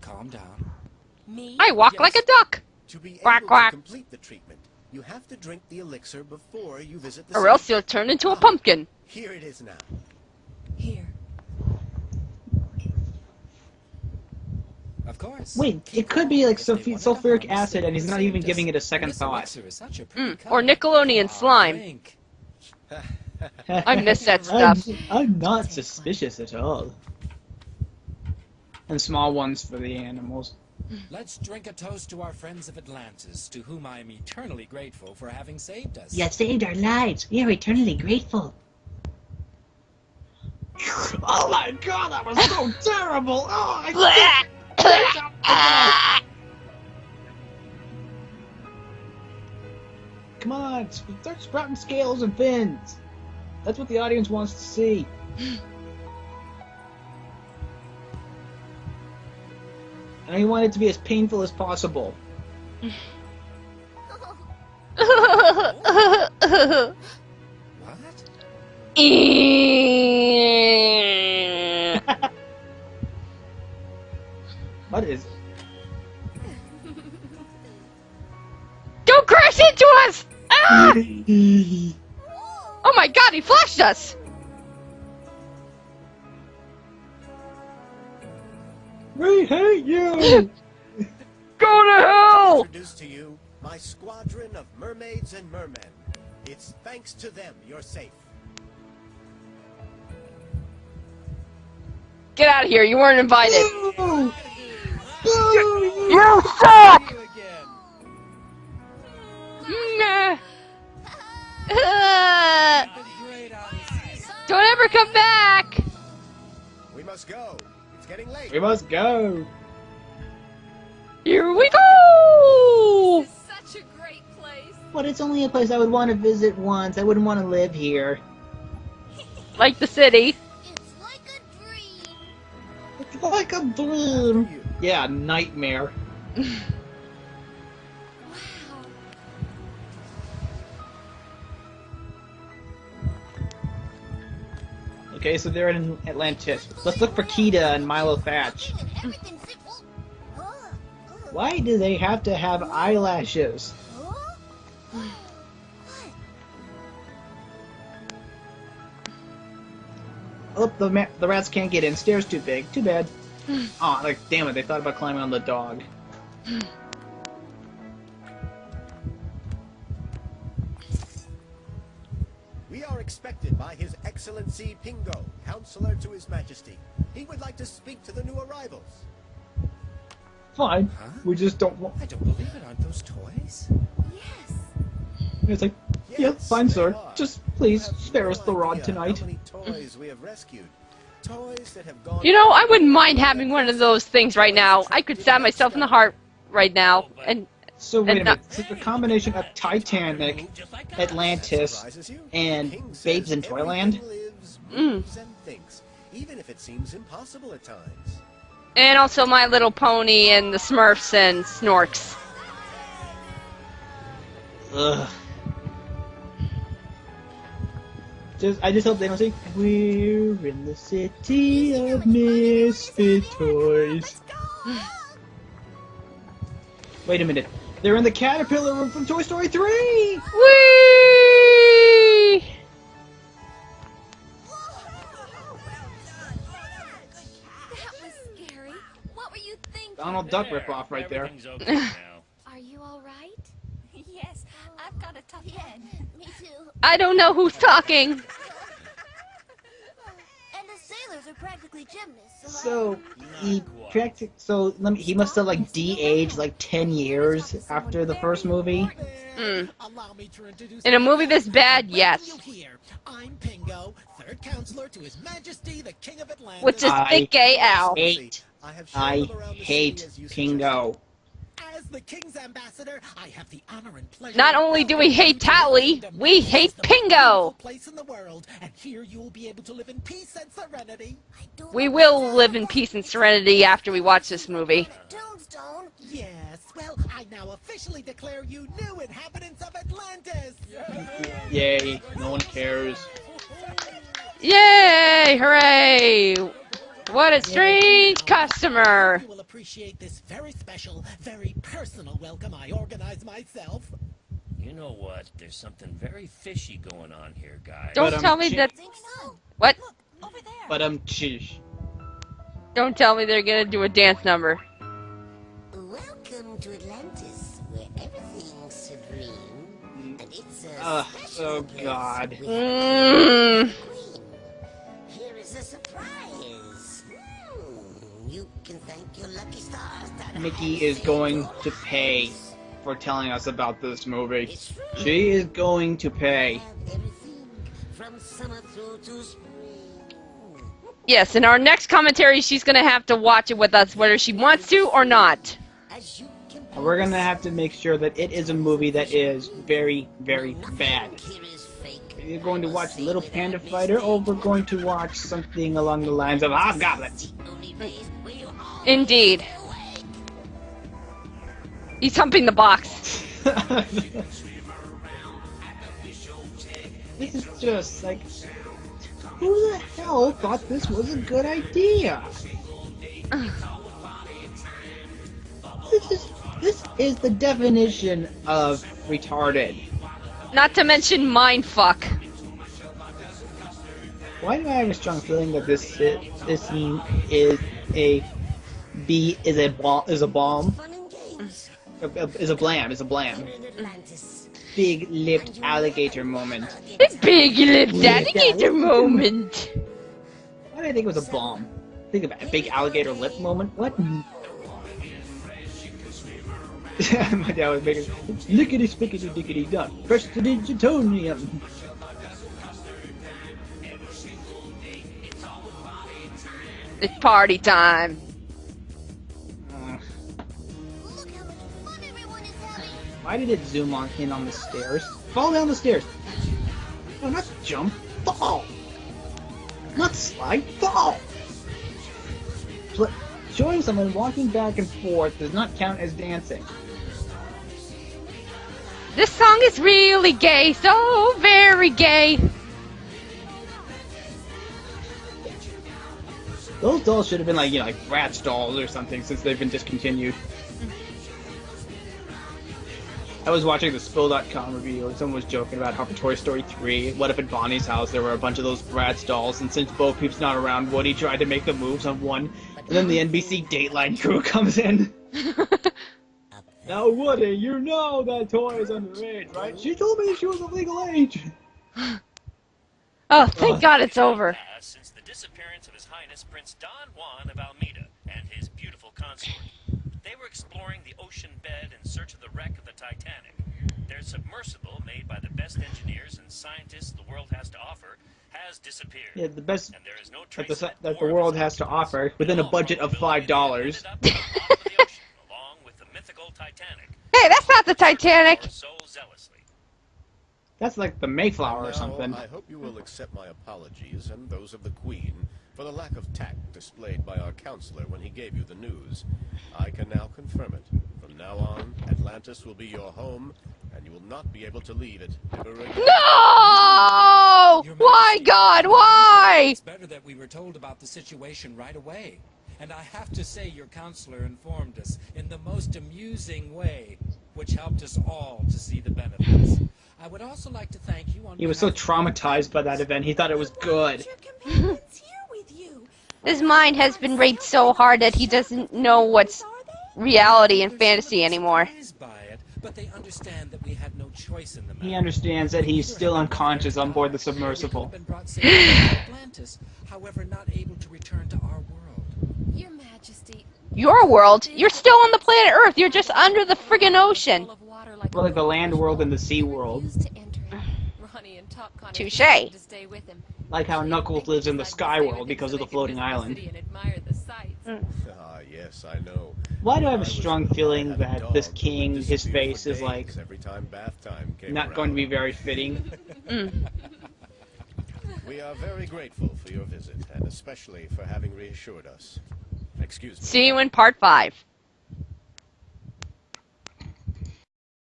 Calm down. Me? I walk like a duck. To be Quack, able quack. to complete the treatment, you have to drink the elixir before you visit the Or city. else you'll turn into a pumpkin. Here it is now. Here. Of course. Wait, it could be like sulfuric acid, and he's not even giving it a second thought. Or Nickelodeon slime. I miss that stuff. I'm not suspicious at all. And small ones for the animals. Let's drink a toast to our friends of Atlantis, to whom I am eternally grateful for having saved us. You have saved our lives. We are eternally grateful. Oh my god, that was so terrible! Oh, Come on, start sprouting scales and fins. That's what the audience wants to see. And I want it to be as painful as possible. What? What is... Don't crash into us! Ah! Oh my god, he flashed us! We hate you! Go to hell! Introduce to you my squadron of mermaids and mermen. It's thanks to them you're safe. Get out of here, you weren't invited. Boo! Boo! You suck! See you again. Nah. Don't ever come back! We must go. It's getting late. We must go! Here we go! This is such a great place. But it's only a place I would want to visit once. I wouldn't want to live here. Like the city. It's like a dream. It's like a dream! Yeah, nightmare. Wow. Okay, so they're in Atlantis. Let's look for Kita and Milo Thatch. Everything's simple. Why do they have to have eyelashes? Oh, the rats can't get in. Stairs too big. Too bad. Aw, like, damn it, they thought about climbing on the dog. We are expected by His Excellency Pingo, Counselor to His Majesty. He would like to speak to the new arrivals. Fine. Huh? We just don't want... I don't believe it. Aren't those toys? Yes. It's like, yeah, Yes, fine, they sir. are. Just You please have spare no us the rod idea tonight. How many toys we have rescued. Toys that have gone... You know, I wouldn't mind having one of those things right now. I could stab myself in the heart right now. And So wait a And minute. It's a combination of Titanic, Atlantis, Surprises you? and King says Babes in everything Toyland. lives, moves, and thinks, even if it seems impossible at times. and also My Little Pony and the Smurfs and Snorks. Ugh. I just hope they don't say, we're in the city of misfit toys. Wait a minute. They're in the caterpillar room from Toy Story 3! Whee! That was scary. What were you thinking? Donald Duck ripoff right there. Everything's okay now. Are you all right? Yes, I've got a tough head. Me too. I don't know who's talking. And the sailors are practically gymnasts. So he must have like de-aged like 10 years after the first movie. Allow me to introduce In a movie this bad, yes. you here. I'm Pingo, third counselor to His Majesty the King of Atlantis. Which is Big Gay Al. I hate Pingo. As the King's ambassador, I have the honor and pleasure. Not only do we hate Tally, we hate Pingo. Place in the world, and here you will be able to live in peace and serenity. We will live in peace and serenity after we watch this movie. Tombstone. Yes, well, I now officially declare you new inhabitants of Atlantis. Yay, no one cares. Yay! Hooray! What a strange customer. You will appreciate this very special, very personal welcome I organized myself. You know what? There's something very fishy going on here, guys. Don't But, tell me shit. that. Think so. What? Look, over there. But sheesh. Don't tell me they're gonna do a dance number. Welcome to Atlantis, where everything's serene. And it's a special Oh place God. with Mmm. the Queen. Here is a surprise. You can thank your lucky stars that Mickey I is saved going your to pay lives. for telling us about this movie. It's true. She is going to pay. Have everything from summer through to spring. Yes, in our next commentary, she's gonna have to watch it with us, whether she wants to or not. As you can And we're gonna have to make sure that it is a movie that is very, very bad. Here is fake. Are you going to watch Little Panda Fighter, or we're going to watch something along the lines of Hobgoblins? Only place where you all Indeed. stay awake. He's humping the box. This is just like, who the hell thought this was a good idea? This is the definition of retarded. Not to mention mindfuck. Why do I have a strong feeling that this scene is a bomb? Fun and games. Is a blam? Is a blam? Here in Atlantis. Big lipped alligator moment. The big lipped alligator moment. Why did I think it was a bomb? Think about it, a big alligator lip moment. What? My dad was making lickety spickety dickety duck. Press the digitonium. It's party time. Look how much fun everyone is having. Why did it zoom in on the stairs? Fall down the stairs. No, not jump. Fall. Not slide. Fall. Showing someone walking back and forth does not count as dancing. This song is really gay, so very gay. Those dolls should have been like, you know, like Bratz dolls or something, since they've been discontinued. I was watching the Spill.com review and someone was joking about how for Toy Story 3, what if at Bonnie's house there were a bunch of those Bratz dolls, and since Bo Peep's not around, Woody tried to make the moves on one, and then the NBC Dateline crew comes in. Now Woody, you know that toy is underage, right? She told me she was of legal age. Oh, thank God it's over. Since the disappearance of His Highness Prince Don Juan of Almeida and his beautiful consort, they were exploring the ocean bed in search of the wreck of the Titanic. Their submersible, made by the best engineers and scientists the world has to offer, has disappeared. Yeah, the best And there is no that trace the world has to offer within a budget of $5. Along with the mythical Titanic. Hey, that's not the Titanic. So zealously. That's like the Mayflower or Now, something. I hope you will accept my apologies and those of the Queen for the lack of tact displayed by our counselor when he gave you the news. I can now confirm it. From now on, Atlantis will be your home, and you will not be able to leave it ever again. No! Why, God? Why? It's better that we were told about the situation right away. And I have to say your counselor informed us in the most amusing way, which helped us all to see the benefits. I would also like to thank you on He was so behalf of- traumatized by that event, he thought it was good. Your companions here with you. His mind has been raped so hard that he doesn't know what's reality and fantasy anymore. Surprised by it, but they understand that we had no choice in the matter. He understands that he's still unconscious on board the submersible. We could have been brought safely to Atlantis, however, not able to return to our world. Your Majesty. Your world? You're still on the planet Earth. You're just under the friggin' ocean. Full of water like Well, like the land world and the sea world. Refused to enter it. Ronnie and Top Con Touche. insisted to stay with him. Like how Knuckles lives in the Decided to sky stay with world him because so of the they could floating visit the island. city and admire the sights. Ah, yes, I know. Why do I have a was strong the feeling had a that dog this that would king, his disappear face for is like days every time bath time came not going to be around. very fitting? We are very grateful for your visit, and especially for having reassured us. Excuse me. See you in part 5.